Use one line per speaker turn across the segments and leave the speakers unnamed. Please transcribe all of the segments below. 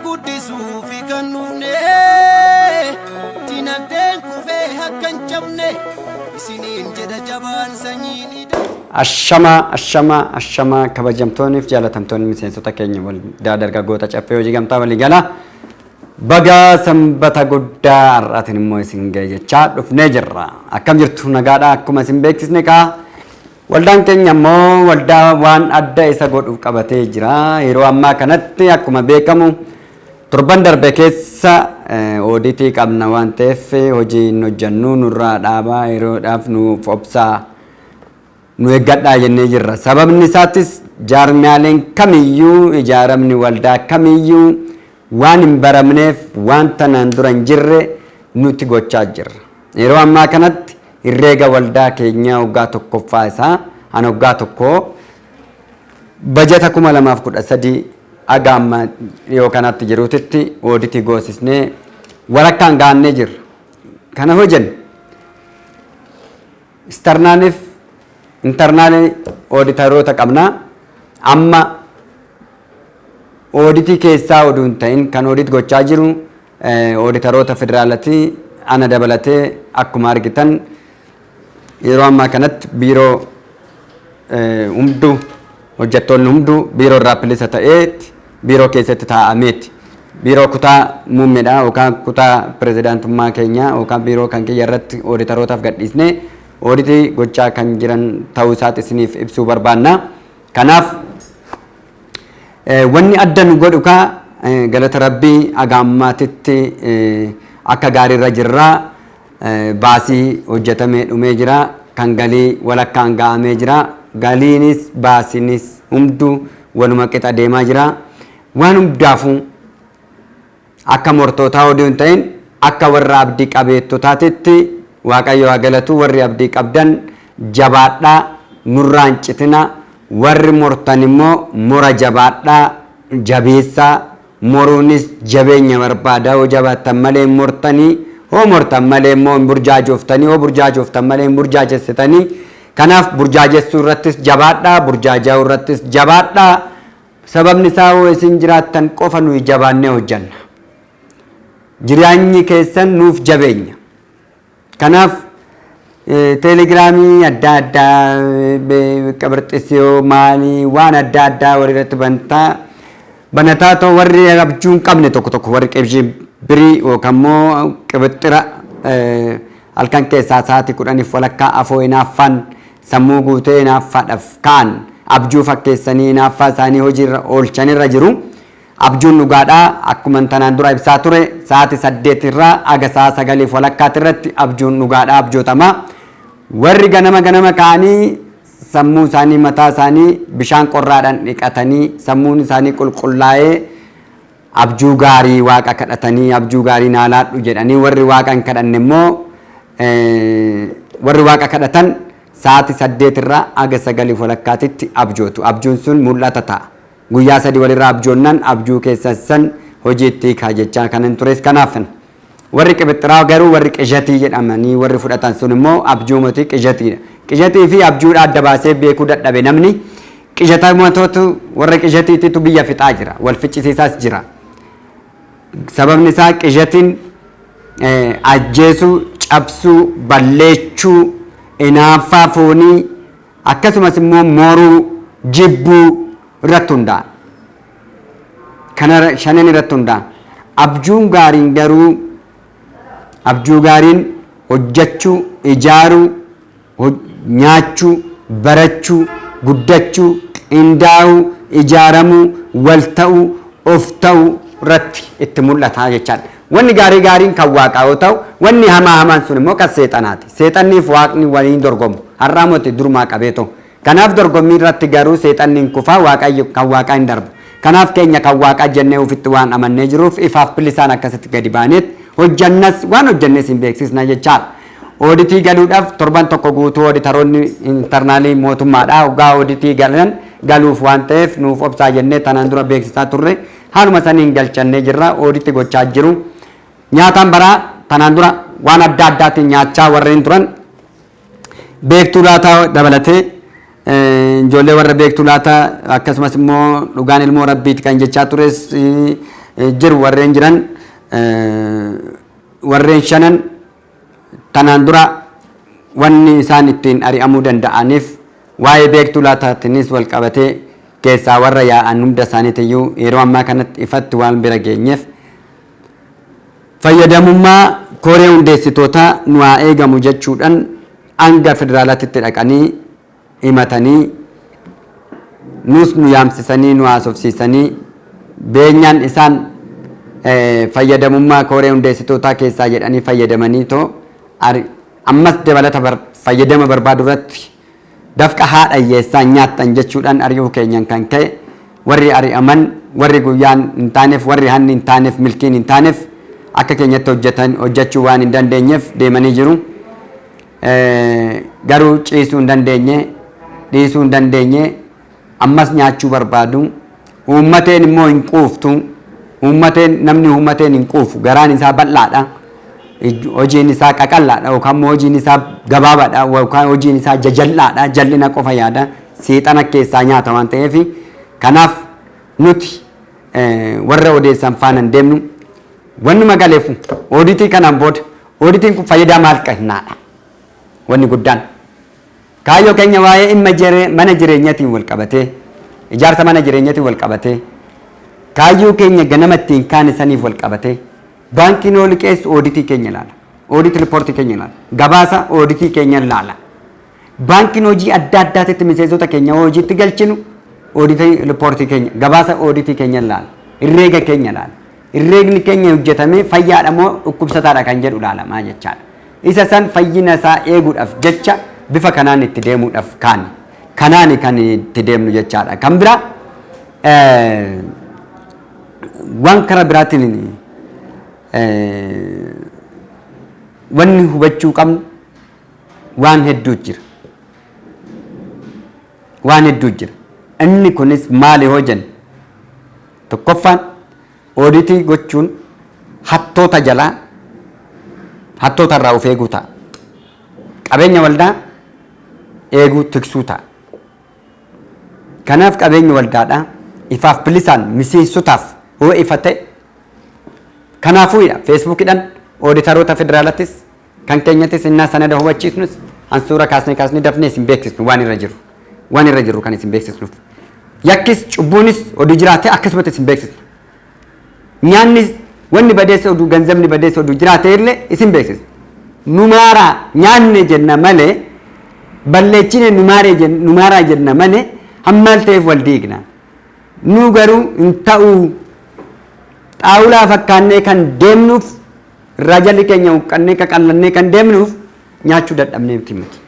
guddisuu fi kan nuufne dinagdeen kufee akka hin cabne isiniin jedha jabaan sanyiin ida.
Ashama kabajamtoonni fi jaalatamtoonni miseensota keenya waldaa dargaggoota caffee hojii gamtaa walii gala baga sanbata guddaa har'aatiin immoo isin ga'e jechaa dhufnee jirra. Akkam jirtu nagaadha akkuma isin beeksisne kaa waldaan keenya immoo waldaa waan adda isa godhuuf qabatee jira. Yeroo ammaa kanatti akkuma beekamu torban darbe keessa ooditii qabna waan ta'eef hojii hin hojjennu nurraa dhaabaa yeroodhaaf nuuf obsaa nu eeggadhaa jennee jirra. Sababni isaatis jaarmiyaaleen kamiyyuu ijaaramni waldaa kamiyyuu waan hin baramneef waan tanaan dura hin jirre nuti gochaa jirra. Yeroo ammaa kanatti herreega waldaa keenyaa waggaa tokkoffaa isaa an waggaa tokko bajeta 2013 aga amma dhiyoo kanatti jiruutitti ooditii goosisnee walakkaan gaannee jirra. Kana hojjennu externaaliif internaali ooditaroota qabnaa amma ooditii keessaa oduun ta'in kan oodit gochaa jiru ooditaroota federaalatii ana dabalatee akkuma argitan yeroo ammaa kanatti biiroo hunduu hojjettoonni hunduu biiroo irraa bilisa ta'eetti biiroo keessatti taa'ameeti. Biiroo kutaa muummeedhaa yookaan kutaa pirezidaantummaa keenyaa yookaan biiroo kan kiyya irratti ooditarootaaf gadhiisnee ooditii gochaa kan jiran ta'uu isaati isiniif ibsuu barbaanna. Kanaaf wanni adda nu godhu kaa galata rabbii agaammaatitti akka gaariirra jirraa baasii hojjetamee dhumee jira kan galii walakkaan ga'amee jira galiinis baasiinis hunduu waluma qixa deemaa jira waan hundaafuu akka mortootaa oduu hin ta'in akka warra abdii qabeettotaatitti waaqayyo haa galatu warri abdii qabdan jabaadhaa nurraan citina warri mortan immoo mora jabaadhaa jabeessaa moruunis jabeenya barbaadaa hoo jabaattan malee mortanii hoo mortan malee immoo hin burjaajoftanii hoo burjaajooftan malee hin burjaajessitanii kanaaf burjaajessuu irrattis jabaadhaa burjaajaa irrattis jabaadhaa sababni isaa hoo isin jiraattan qofa nuyi jabaannee hojjanna jireenyi keessan nuuf jabeenya kanaaf teelegiraamii adda addaa qabarxisiyoo maalii waan adda addaa warri banataa ta'u warri abjuu hin qabne tokko tokko warri qibxii birii yookaan immoo qibxira halkan keessaa sa'aatii 10 walakkaa afoo hinaaffaan sammuu guutee hinaaffaadhaaf kaan abjuu fakkeessanii hinaaffaa isaanii hojiirra oolchanirra jiru. Abjuun dhugaadhaa akkuma tanaan dura ibsaa ture sa'aatii 8 irraa aga sa'a 9 walakkaatti irratti abjuun dhugaadhaa abjootama. Warri ganama kaanii sammuu isaanii mataa isaanii bishaan qorraadhaan dhiqatanii sammuun isaanii qulqullaa'ee abjuu gaarii waaqa kadhatanii abjuu gaarii naalaadhu jedhanii warri waaqa hin kadhanne immoo warri waaqa kadhatan sa'aatii 8 irraa aga 9 walakkaatitti abjootu. Abjuun sun mul'ata ta'a. Guyyaa 3 walirraa abjoonnan abjuu keessa san hojiitti kaa jechaa kanan tures kanaafin. Warri qibxiraa garuu warri qishatii jedhamanii warri fudhatan sun immoo abjuu mootii qishatiidha. Qishatii fi abjuudha adda baasee beekuu dadhabe namni qishatamatoota warra qishatiititu biyya fixaa jira wal ficcisiisaas jira. Sababni isaa qishatiin ajjeesuu cabsuu balleechuu hinaaffaa foonii akkasumas immoo moruu jibbuu irratti hundaa'a. Kana shanan irratti hundaa'a. Abjuun gaariin garuu abjuu gaariin hojjechuu, ijaaruu, nyaachuu, barachuu, guddachuu, qindaa'uu, ijaaramuu, wal ta'uu, of ta'uu irratti itti mul'ata jechaadha. Wanni gaariin kan waaqaa yoo ta'u, wanni hamaan sun immoo kan seexanaati. Seexanniif waaqni waliin dorgomu. Har'aa mootii durumaa qabeetoo. Kanaaf dorgommii irratti garuu seexanni hin kufaa waaqayyo kan waaqaa hin darbu. Kanaaf keenya kan waaqaa jennee ofitti waan amannee jiruuf ifaaf bilisaan akkasitti gadi baaneet hojjannas waan hojjannes hin beeksisna jechaadha. Ooditii galuudhaaf torban tokko guutuu ooditaroonni intarnaalii mootummaadhaa hoggaa ooditii galuuf waan ta'eef nuuf obsaa jennee tanaan dura beeksisaa turre haaluma saniin galchannee jirra ooditii gochaa jiru. Nyaataan baraa tanaan dura waan adda addaatiin nyaachaa warreen turan beektuu laataa dabalatee ijoollee warra beektuu laata akkasumas immoo dhugaan ilmoo rabbiiti kan jechaa tures jiru warreen jiran warreen shanan tanaan dura wanni isaan ittiin ari'amuu danda'aniif waa'ee beektuu laataatiinis wal qabatee keessaa warra yaa'an hunda isaaniitiyyuu yeroo ammaa kanatti ifatti waan bira geenyeef fayyadamummaa koree hundeessitootaa nu haa eegamu jechuudhaan hanga federaalaatti dhaqanii himatanii nus nu yaamsisanii nu haasofsiisanii beenyaan isaan fayyadamummaa koree hundeessitootaa keessaa jedhanii fayyadamanii too ammas dabalata fayyadama barbaadu irratti dafqa haadha hiyyeessaa nyaattan jechuudhaan ari'uu keenyan kan ka'e warri ari'aman warri guyyaan hin taaneef warri hanni hin taaneef milkiin hin taaneef akka keenyatti hojjechuu waan hin dandeenyeef deemanii jiru. Garuu ciisuu hin dandeenye dhiisuu hin dandeenye ammas nyaachuu barbaadu uummateen immoo hin quuftu namni uummateen hin quufu garaan isaa bal'aadha hojiin isaa qaqallaadha yookaan immoo hojiin isaa gabaabaadha yookaan hojiin isaa jajallaadha jallina qofa yaada seexana keessaa nyaata waan ta'eef kanaaf nuti warra odeessan faana hin deemnu wanni magaleefu ooditii kanaan booda ooditiin kun fayyidaa maal qabnaadha wanni guddaan kaayyoo keenya waa'ee mana jireenyaatiin wal qabatee ijaarsa mana jireenyaatiin wal qabatee kaayyoo keenya ganama ittiin kaan isaniif wal qabatee baankiin ol qeessu ooditii keenya ilaala ooditii riippoortii keenya ilaala gabaasa ooditii keenya ilaala baankiin hojii adda addaatitti miseensota keenya hojiitti galchinu ooditii riippoortii keenya gabaasa ooditii keenya ilaala herreega keenya ilaala herreegni keenya hojjetamee fayyaadha moo dhukkubsataadha kan jedhu ilaalamaa jechaadha isa san fayyina isaa eeguudhaaf jecha bifa kanaan itti deemuudhaaf kanaani kan itti deemnu jechaadha kan bira waan karaa biraatiin wanni hubachuu qabnu waan hedduu jira inni kunis maali hoo jennu tokkoffaan ooditii gochuun hattoota jalaa hattoota irraa of eeguu ta'a qabeenya waldaa eeguu tiksuu ta'a kanaaf qabeenya waldaadhaa ifaaf bilisaan miseensotaaf hoo ifa ta'e kanaafuudha feesbuukidhaan ooditaroota federaalattis kan keenyattis innaa sanada hubachiisnus ansuura kaasnee dafnee isin beeksisnu waan irra jiru kan isin beeksisnuuf yakkis cubbuunis oduu jiraate akkasumatti isin beeksisnu nyaannis wanni badeessa oduu ganzabni badeessa oduu jiraate illee isin beeksisnu numaaraa nyaanne jenna malee balleechine numaaraa jenna malee hammaal ta'eef wal diigna nu garuu hin ta'uu xaawulaa fakkaannee kan deemnuuf rajalli keenya uqqannee qaqallannee kan deemnuuf nyaachuu dadhabnee miti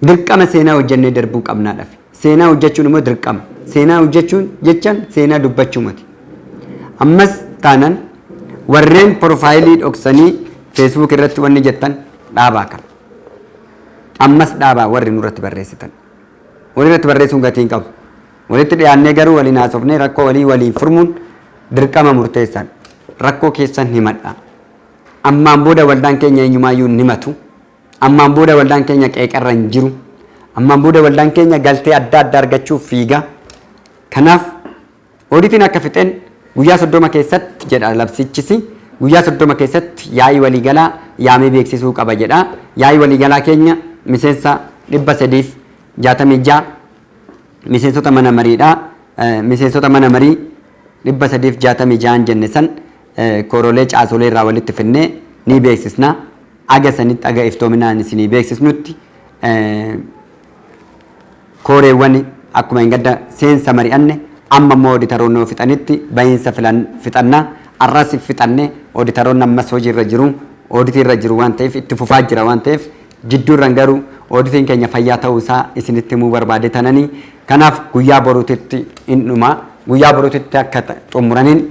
dirqama seenaa hojjennee darbuu qabnaadhaaf seenaa hojjechuun immoo dirqama seenaa hojjechuun jechaan seenaa dubbachuu miti ammas taanaan warreen profaayilii dhoksanii feesbuuk irratti wanni jettan dhaabaa kan ammas dhaabaa warri nurratti barreessitan walirratti barreessuun gatii hin qabu walitti dhiyaannee garuu waliin haasofnee rakkoo waliin furmuun dirqama murteessaan rakkoo keessan himadha ammaan booda waldaan keenya eenyumaayyuu hin himatu ammaan booda waldaan keenya qeeqarra hin jiru ammaan booda waldaan keenya galtee adda addaa argachuuf fiiga kanaaf ooditiin akka fixeen guyyaa 30 keessatti jedha labsichisi guyyaa 30 keessatti yaa'ii waliigalaa yaamee beeksisuu qaba jedha yaa'ii waliigalaa keenya miseensa 366 miseensota mana mariidha miseensota mana marii 366 jenne san korolee caasolee irraa walitti finnee ni beeksisna aga sanitti aga iftoominaan isinii beeksisnutti kooreewwan akkuma hin gadda seensa mari'anne amma immoo ooditaroonni fixanitti bahiinsa fixannaa arras fixannee ooditaroonni ammas hojiirra jiru ooditiirra jiru waan ta'eef itti fufaa jira waan ta'eef jidduurran garuu ooditiin keenya fayyaa ta'uu isaa isinitti himuu barbaade tananii kanaaf guyyaa boruutitti hin dhuma guyyaa boruutitti akka xumuraniin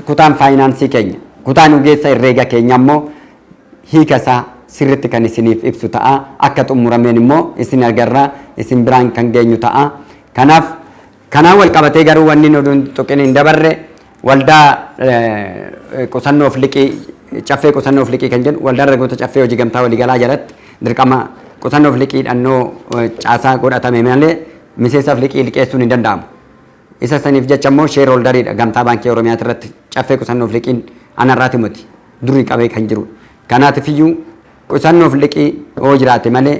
kutaan faayinaansii keenya kutaan ogeessa herreega keenya immoo hiika isaa sirritti kan isiniif ibsu ta'a akka xumurameen immoo isin agarraa isin biraan kan geenyu ta'a kanaaf kanaan wal qabatee garuu wanni nuti tuqin hin dabarre waldaa qusannoof liqii caffee qusannoof liqii kan jedhu waldaa dargaggoota caffee hojii gamtaa waliigalaa jalatti dirqama qusannoof liqii dhannoo caasaa godhatame malee miseensaaf liqii liqeessuun hin danda'amu isa saniif jecha immoo sheer holdariidha gamtaa baankii oromiyaa irratti caffee qusannoof liqiin anarraati muti durii qabee kan jiru kanaatiif iyyuu qusannoof liqii yoo jiraate malee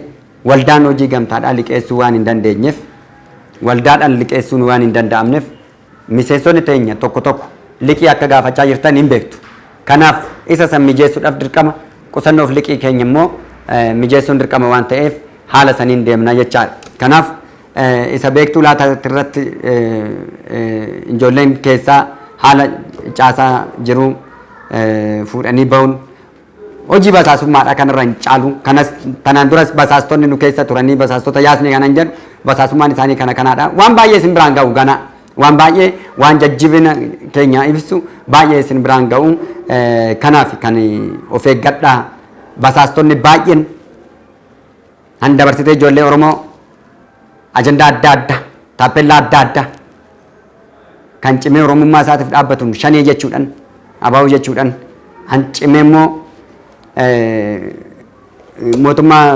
waldaan hojii gamtaadhaa liqeessuu waan hin dandeenyeef waldaadhaan liqeessuun waan hin danda'amneef miseensonni teenya tokko tokko liqii akka gaafachaa jirtan hin beektu kanaaf isa san mijeessuudhaaf dirqama qusannoof liqii keenya immoo mijeessuun dirqama waan ta'eef haala saniin deemna jechaadha kanaaf isa beektuu laata irratti ijoolleen keessaa haala caasaa jiru fuudhanii ba'uun hojii basaasummaadha kanarra hin caalu kanas tanaan duras basaastonni nu keessa turanii basaastota yaasni kanan jedhu basaasummaan isaanii kana kanaadha waan baay'ee isin biraan ga'u gana waan baay'ee waan jajjibina keenya ibsu baay'ee isin biraan ga'u kanaaf kan of eeggadhaa basaastonni baay'een han dabarsitee ijoollee Oromoo ajandaa adda addaa taappellaa adda addaa kan cimee Oromummaa isaatiif dhaabbatuun shanii jechuudhaan abaa'uu jechuudhaan han cimee immoo mootummaa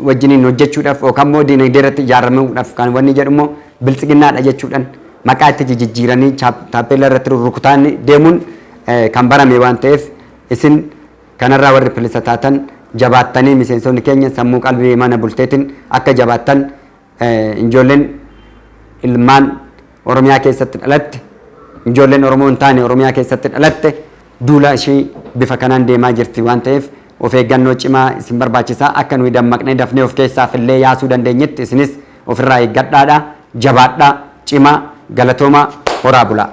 wajjiniin hojjechuudhaaf yookaan immoo diinagdee irratti ijaaramuudhaaf kan wanni jedhu immoo biltsiginnaadha jechuudhaan maqaa itti jijjiiranii taappellaa irratti rukutaan deemuun kan barame waan ta'eef isin kanarraa warri bilisa taatan jabaattanii miseensonni keenya sammuu qalbii mana bulteetiin akka jabaattan ijoolleen ilmaan Oromiyaa keessatti dhalatte ijoolleen Oromoo hin taane Oromiyaa keessatti dhalatte duula ishii bifa kanaan deemaa jirti waan ta'eef of eeggannoo cimaa isin barbaachisaa akka nuyi dammaqnee dafnee of keessaaf illee yaasuu dandeenyetti isinis ofirraa eeggadhaadha jabaadhaa cimaa galatoomaa horaa bulaa.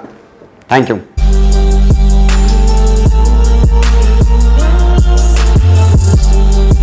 Thank you.